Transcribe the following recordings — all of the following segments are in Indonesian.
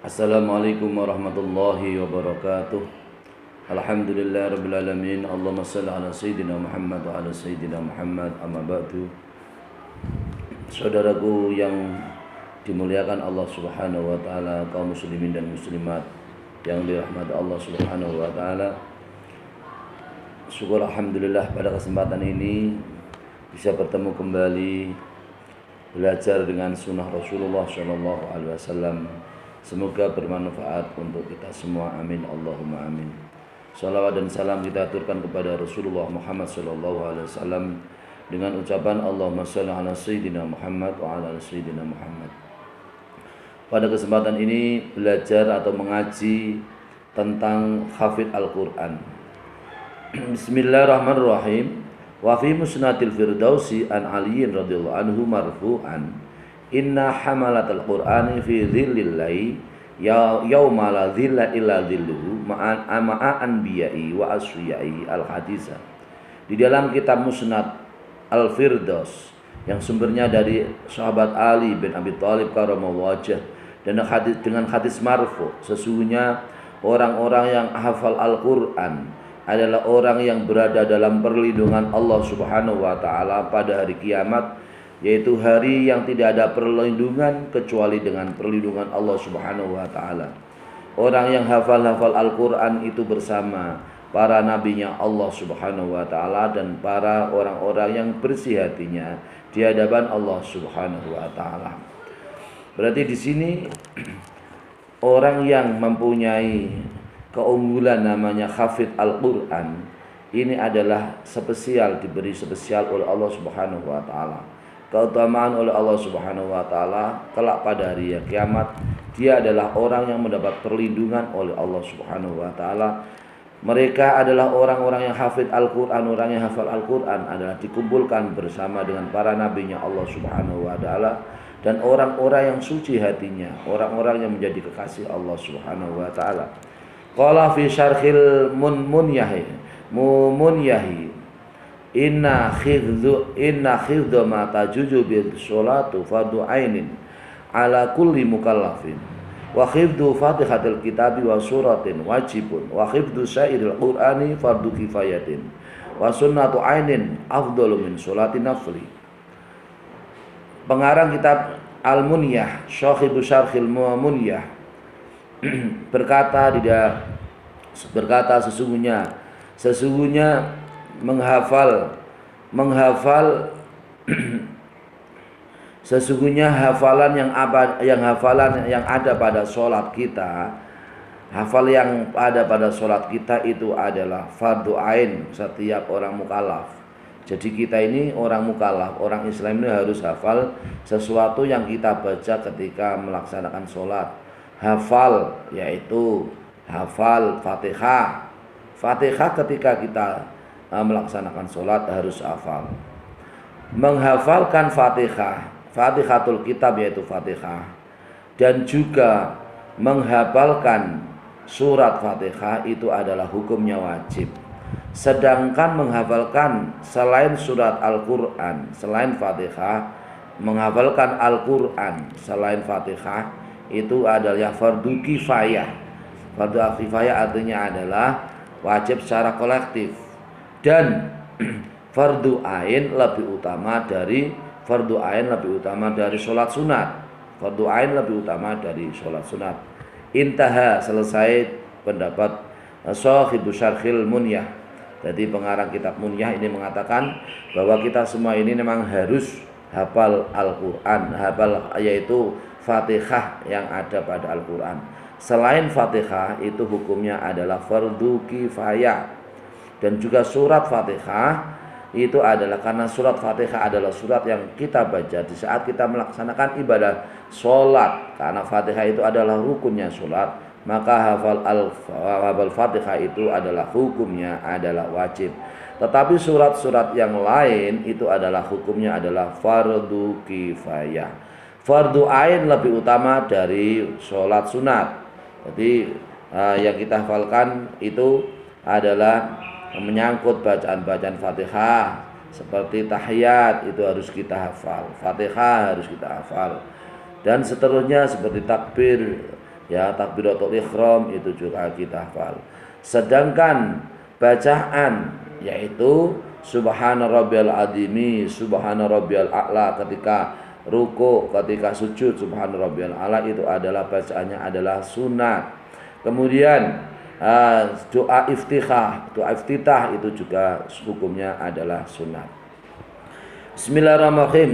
Assalamualaikum warahmatullahi wabarakatuh. Alhamdulillah rabbil alamin. Allahumma shalli ala sayyidina Muhammad wa ala sayyidina Muhammad. Amma ba'du. Saudaraku yang dimuliakan Allah Subhanahu wa taala, kaum muslimin dan muslimat yang dirahmati Allah Subhanahu wa taala. Syukur alhamdulillah pada kesempatan ini bisa bertemu kembali, belajar dengan sunnah Rasulullah sallallahu alaihi wasallam. Semoga bermanfaat untuk kita semua. Amin Allahumma amin. Salawat dan salam kita aturkan kepada Rasulullah Muhammad sallallahu alaihi wasallam dengan ucapan Allahumma shalli ala sayyidina Muhammad wa ala sayyidina Muhammad. Pada kesempatan ini belajar atau mengaji tentang hafidh Al-Qur'an. Bismillahirrahmanirrahim. Wa fi musnadil Firdausi an Aliyin radhiyallahu anhu marfu'an, inna hamalatal Qur'ani fi dhillillai yauma la dhilla illa dhilluhu ma'a anbiya'i wa asfiyai al-hadisa. Di dalam kitab Musnad Al-Firdaus yang sumbernya dari sahabat Ali bin Abi Thalib karramallahu wajhah, dan dengan hadis marfu, sesungguhnya orang-orang yang hafal Al-Qur'an adalah orang yang berada dalam perlindungan Allah Subhanahu wa taala pada hari kiamat, yaitu hari yang tidak ada perlindungan kecuali dengan perlindungan Allah Subhanahu wa taala. Orang yang hafal Al-Qur'an itu bersama para nabinya Allah Subhanahu wa taala dan para orang-orang yang bersih hatinya di hadapan Allah Subhanahu wa taala. Berarti di sini orang yang mempunyai keunggulan namanya hafidh Al-Qur'an ini adalah spesial, diberi spesial oleh Allah Subhanahu wa taala. Keutamaan oleh Allah Subhanahu wa taala kelak pada hari kiamat, dia adalah orang yang mendapat perlindungan oleh Allah Subhanahu wa taala. Mereka adalah orang-orang yang hafidh Al-Qur'an. Orang yang hafal Al-Qur'an adalah dikumpulkan bersama dengan para nabinya Allah Subhanahu wa taala dan orang-orang yang suci hatinya, orang-orang yang menjadi kekasih Allah Subhanahu wa taala. Qala fi syarhil munyahi inna khidhu ma tajuju bil sholatu fardu ainin ala kulli mukallafin wa khidhu fatihatil kitabi wa suratin wajibun wa khidhu syairil qur'ani fardu kifayatin wa sunnatu ainin afdalu min sholati nafli. Pengarang kitab Al-Munyah, Syahibu Syarhil Munyah berkata sesungguhnya sesungguhnya hafalan yang ada pada sholat kita, yang ada pada sholat kita itu adalah fardu ain setiap orang mukallaf. Jadi kita ini orang mukallaf, orang Islam ini harus hafal sesuatu yang kita baca ketika melaksanakan sholat. Hafal yaitu hafal Fatihah. Fatihah ketika kita melaksanakan sholat harus hafal. Menghafalkan Fatihah, Fatihatul Kitab yaitu Fatihah, dan juga menghafalkan surat Fatihah itu adalah hukumnya wajib. Sedangkan menghafalkan selain surat Al-Qur'an, selain Fatihah, menghafalkan Al-Qur'an selain Fatihah itu adalah fardu kifayah. Fardu kifayah artinya adalah wajib secara kolektif, dan fardu ain lebih utama dari sholat sunat. Fardu ain lebih utama dari sholat sunat. Intaha, selesai pendapat Syahibu Syarhil Munyah. Jadi pengarang kitab Munyah ini mengatakan bahwa kita semua ini memang harus hafal Al-Qur'an, hafal yaitu Fatihah yang ada pada Al-Qur'an. Selain Fatihah itu hukumnya adalah fardu kifayah. Dan juga surat Fatihah itu adalah, karena surat Fatihah adalah surat yang kita baca di saat kita melaksanakan ibadah sholat. Karena Fatihah itu adalah rukunnya sholat, maka hafal Fatihah itu adalah hukumnya adalah wajib. Tetapi surat-surat yang lain itu adalah hukumnya adalah fardu kifayah. Fardu ain lebih utama dari sholat sunat. Jadi yang kita hafalkan itu adalah menyangkut bacaan-bacaan Fatihah, seperti tahiyat itu harus kita hafal, Fatihah harus kita hafal, dan seterusnya seperti takbir Ya, takbiratul ihram itu juga kita hafal. Sedangkan bacaan yaitu subhana rabbiyal azimi, subhana rabbiyal a'la ketika ruku, ketika sujud, subhana rabbiyal a'la itu adalah bacaannya adalah sunat. Kemudian doa iftitah itu juga hukumnya adalah sunat. Bismillahirrahmanirrahim.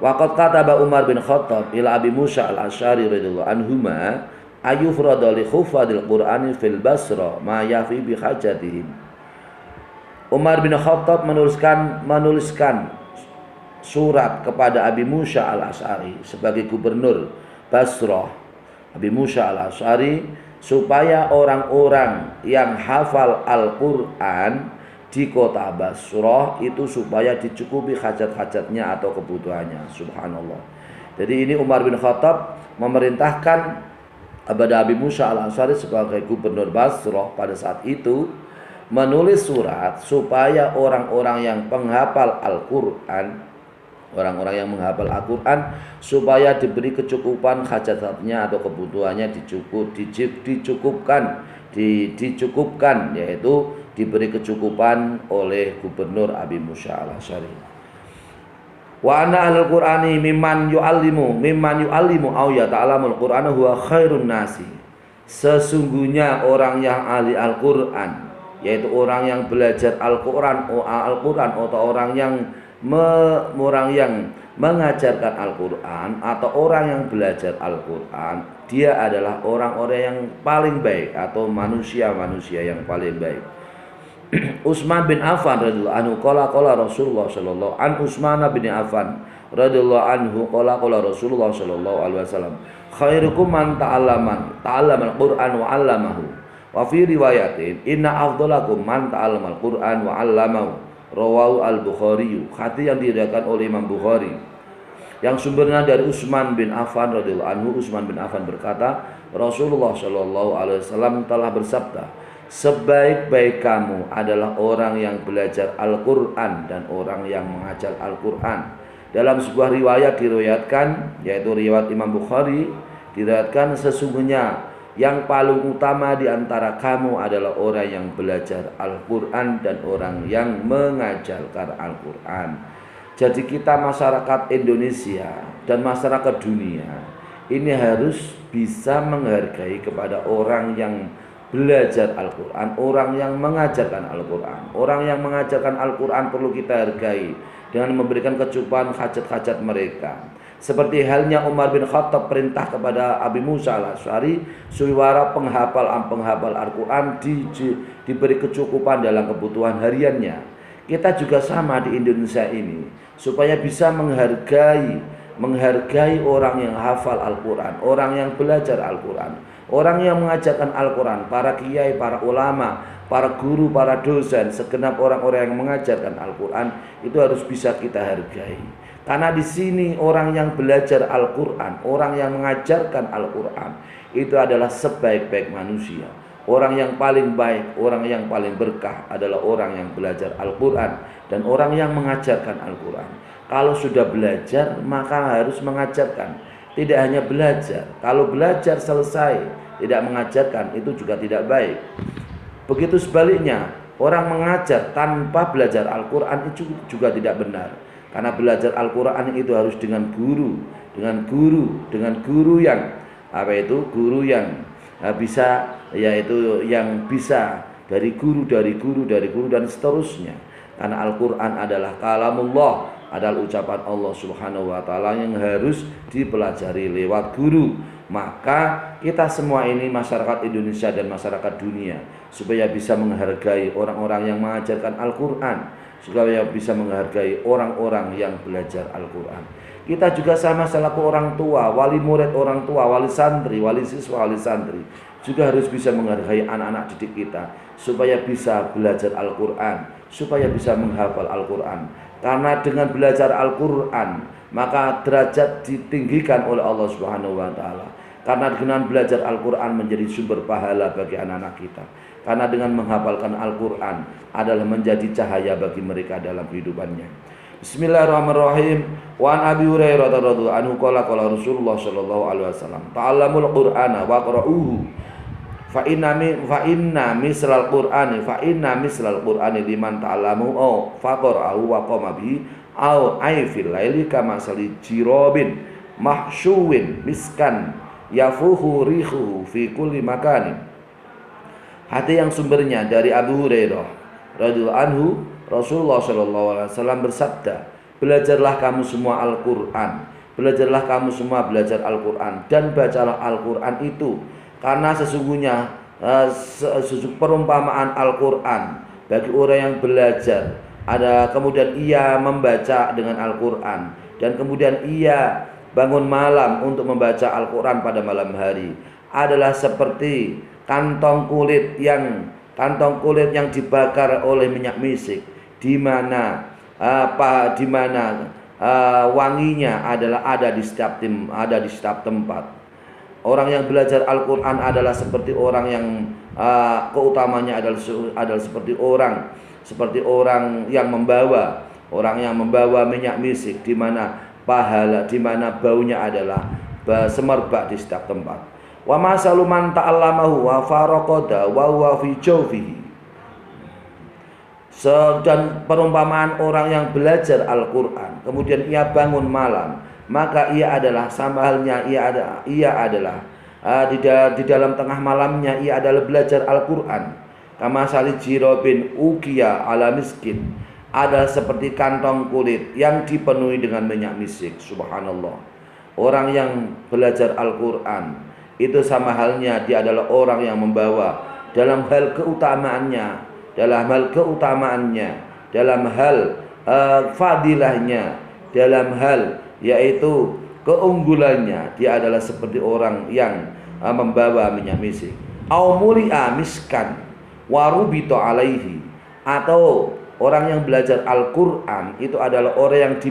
Waqad kataba Umar bin Khattab ila Abi Musa al-Asy'ari radhiyallahu anhuma ayufrada li hufadil Qur'ani fil Basra ma yafi bi hajatihim. Umar bin Khattab menuliskan surat kepada Abi Musa al-Asy'ari sebagai gubernur Basrah. Abi Musa al-Asy'ari supaya orang-orang yang hafal Al-Qur'an di kota Basrah itu supaya dicukupi hajat-hajatnya atau kebutuhannya. Subhanallah. Jadi ini Umar bin Khattab memerintahkan kepada Abi Musa al-Asy'ari sebagai gubernur Basrah pada saat itu menulis surat supaya orang-orang yang penghafal Al-Quran, orang-orang yang menghafal Al-Quran supaya diberi kecukupan hajat-hajatnya atau kebutuhannya dicukupkan, yaitu diberi kecukupan oleh gubernur Abi Musa al-Asy'ari. Wa anna al-Qur'ani mimman yu'allimu aw yata'allamul Qur'ana huwa khairun nasi. Sesungguhnya orang yang ahli Al-Qur'an, yaitu orang yang belajar Al-Qur'an atau orang yang mengajarkan Al-Qur'an atau orang yang belajar Al-Qur'an, dia adalah orang-orang yang paling baik atau manusia-manusia yang paling baik. Utsman bin Affan radhiyallahu anhu qala Rasulullah sallallahu bin Affan radhiyallahu anhu qala Rasulullah sallallahu alaihi wasallam khairukum man ta'allama al-Qur'an wa 'allamahu wa fi riwayatin inna afdalakum man ta'allama al-Qur'an wa 'allamahu rawahu al-Bukhari. Hadis yang diriwayatkan oleh Imam Bukhari yang sumbernya dari Utsman bin Affan radhiyallahu anhu. Utsman bin Affan berkata, Rasulullah sallallahu alaihi wasallam telah bersabda, sebaik-baik kamu adalah orang yang belajar Al-Quran dan orang yang mengajar Al-Quran. Dalam sebuah riwayat diriwayatkan, yaitu riwayat Imam Bukhari, diriwayatkan sesungguhnya yang paling utama di antara kamu adalah orang yang belajar Al-Quran dan orang yang mengajarkan Al-Quran. Jadi kita masyarakat Indonesia dan masyarakat dunia ini harus bisa menghargai kepada orang yang belajar Al-Quran, orang yang mengajarkan Al-Quran. Orang yang mengajarkan Al-Quran perlu kita hargai dengan memberikan kecukupan hajat-hajat mereka. Seperti halnya Umar bin Khattab perintah kepada Abi Musa al-Asy'ari supaya penghafal Al-Quran diberi kecukupan dalam kebutuhan hariannya. Kita juga sama di Indonesia ini supaya bisa menghargai orang yang hafal Al-Quran, orang yang belajar Al-Quran, orang yang mengajarkan Al-Quran, para kiai, para ulama, para guru, para dosen, segenap orang-orang yang mengajarkan Al-Quran itu harus bisa kita hargai. Karena di sini orang yang belajar Al-Quran, orang yang mengajarkan Al-Quran itu adalah sebaik-baik manusia. Orang yang paling baik, orang yang paling berkah adalah orang yang belajar Al-Quran dan orang yang mengajarkan Al-Quran. Kalau sudah belajar maka harus mengajarkan. Tidak hanya belajar, kalau belajar selesai tidak mengajarkan itu juga tidak baik. Begitu sebaliknya, orang mengajar tanpa belajar Al-Quran itu juga tidak benar. Karena belajar Al-Quran itu harus dengan guru yang guru yang bisa, yaitu yang bisa dari guru dan seterusnya. Karena Al-Quran adalah kalamullah, adalah ucapan Allah Subhanahu wa taala yang harus dipelajari lewat guru. Maka kita semua ini masyarakat Indonesia dan masyarakat dunia supaya bisa menghargai orang-orang yang mengajarkan Al-Quran, supaya bisa menghargai orang-orang yang belajar Al-Quran. Kita juga sama selaku orang tua, wali murid orang tua, wali santri, wali siswa, wali santri juga harus bisa menghargai anak-anak didik kita supaya bisa belajar Al-Quran, supaya bisa menghafal Al-Quran. Karena dengan belajar Al-Quran maka derajat ditinggikan oleh Allah Subhanahu wa taala. Karena dengan belajar Al-Quran menjadi sumber pahala bagi anak-anak kita. Karena dengan menghafalkan Al-Quran adalah menjadi cahaya bagi mereka dalam kehidupannya. Bismillahirrahmanirrahim. Wa an Abi Hurairah radhiyallahu anhu qala qala Rasulullah sallallahu alaihi wasallam, ta'allamul Qur'ana wa qra'uhu fa inna mislal Qur'ani liman ta'allamu aw faqra'ahu wa qama bihi aw aifil laili kama sali jirobin mahsyuwin miskan yafuhu rihuhu fi kulli makanin. Hadis yang sumbernya dari Abu Hurairah radhiyallahu anhu, Rasulullah sallallahu alaihi wasallam bersabda, belajarlah kamu semua Al-Qur'an, belajarlah kamu semua belajar Al-Qur'an dan bacalah Al-Qur'an itu, karena sesungguhnya perumpamaan Al-Qur'an bagi orang yang belajar ada kemudian ia membaca dengan Al-Qur'an dan kemudian ia bangun malam untuk membaca Al-Qur'an pada malam hari adalah seperti kantong kulit yang dibakar oleh minyak misik, di mana wanginya adalah ada di setiap tempat. Orang yang belajar Al-Qur'an adalah seperti orang yang keutamanya adalah seperti orang yang membawa minyak misik, di mana baunya adalah semerbak di setiap tempat. Wa masalu man ta'allamahu wa faraqada wa huwa fi jawfihi. Dan perumpamaan orang yang belajar Al-Qur'an kemudian ia bangun malam, maka ia adalah sama halnya ia adalah di dalam tengah malamnya ia adalah belajar Al-Qur'an. Kama sali jirobin ukiya ala miskin, ada seperti kantong kulit yang dipenuhi dengan minyak misik. Subhanallah. Orang yang belajar Al-Qur'an itu sama halnya dia adalah orang yang membawa dalam hal keutamaannya, dalam hal fadilahnya, dalam hal yaitu keunggulannya, dia adalah seperti orang yang membawa minyak misik. Au muli'a miskan warubito alaihi, atau orang yang belajar Al-Qur'an itu adalah orang yang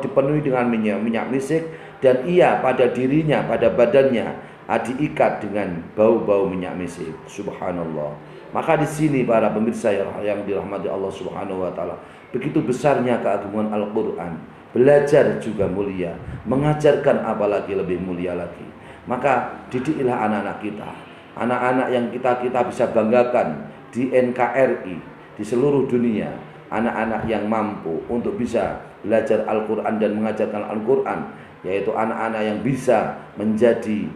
dipenuhi dengan minyak misik dan ia pada dirinya, pada badannya diikat dengan bau-bau minyak misik. Subhanallah. Maka di sini para pemirsa yang dirahmati Allah Subhanahu wa taala, begitu besarnya keagungan Al-Qur'an. Belajar juga mulia, mengajarkan apalagi lebih mulia lagi. Maka didiklah anak-anak kita, anak-anak yang kita bisa banggakan di NKRI, di seluruh dunia, anak-anak yang mampu untuk bisa belajar Al-Qur'an dan mengajarkan Al-Qur'an, yaitu anak-anak yang bisa menjadi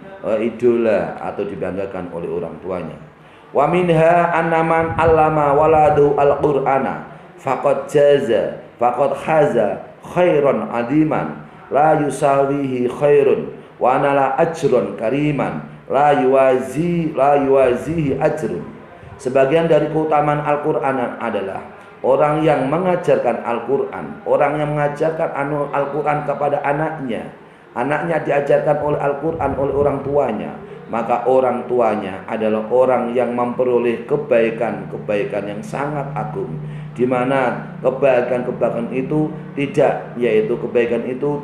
idola atau dibanggakan oleh orang tuanya. Wa minha annaman allama waladu al-Qur'ana faqad haza khairan adiman la yusawihi khairun wa anala ajrun kariman la yuwazihi ajrun. Sebagian dari keutamaan Al-Qur'an adalah orang yang mengajarkan Al-Qur'an, orang yang mengajarkan Al-Qur'an kepada anaknya diajarkan oleh Al-Qur'an oleh orang tuanya, maka orang tuanya adalah orang yang memperoleh kebaikan yang sangat agung, di mana kebaikan itu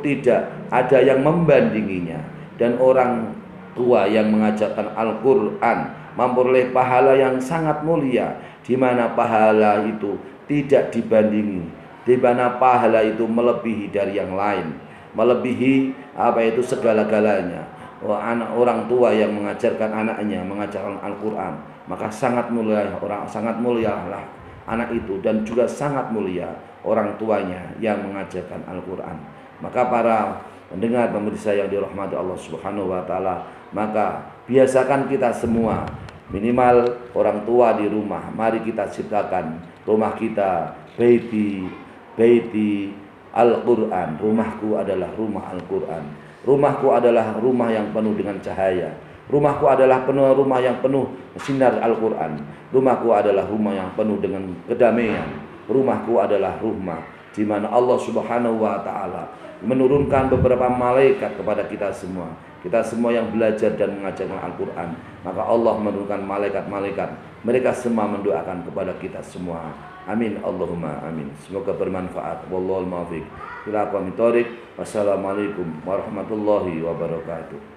tidak ada yang membandinginya. Dan orang tua yang mengajarkan Al-Qur'an memperoleh pahala yang sangat mulia, di mana pahala itu tidak dibandingi, di mana pahala itu melebihi dari yang lain, melebihi segala-galanya. Orang tua yang mengajarkan anaknya mengajarkan Al-Qur'an, maka sangat mulialah anak itu, dan juga sangat mulia orang tuanya yang mengajarkan Al-Qur'an. Maka para pendengar pemirsa yang dirahmati Allah Subhanahu wa taala, maka biasakan kita semua, minimal orang tua di rumah, mari kita ciptakan rumah kita baiti Al-Qur'an. Rumahku adalah rumah Al-Qur'an. Rumahku adalah rumah yang penuh dengan cahaya. Rumahku adalah rumah yang penuh sinar Al-Qur'an. Rumahku adalah rumah yang penuh dengan kedamaian. Rumahku adalah rumah di mana Allah Subhanahu wa taala menurunkan beberapa malaikat kepada kita semua. Kita semua yang belajar dan mengajarkan Al-Qur'an, maka Allah menurunkan malaikat-malaikat. Mereka semua mendoakan kepada kita semua. Amin Allahumma amin. Semoga bermanfaat. Wallahul muwaffiq ila aqwamit thoriq. Wassalamualaikum warahmatullahi wabarakatuh.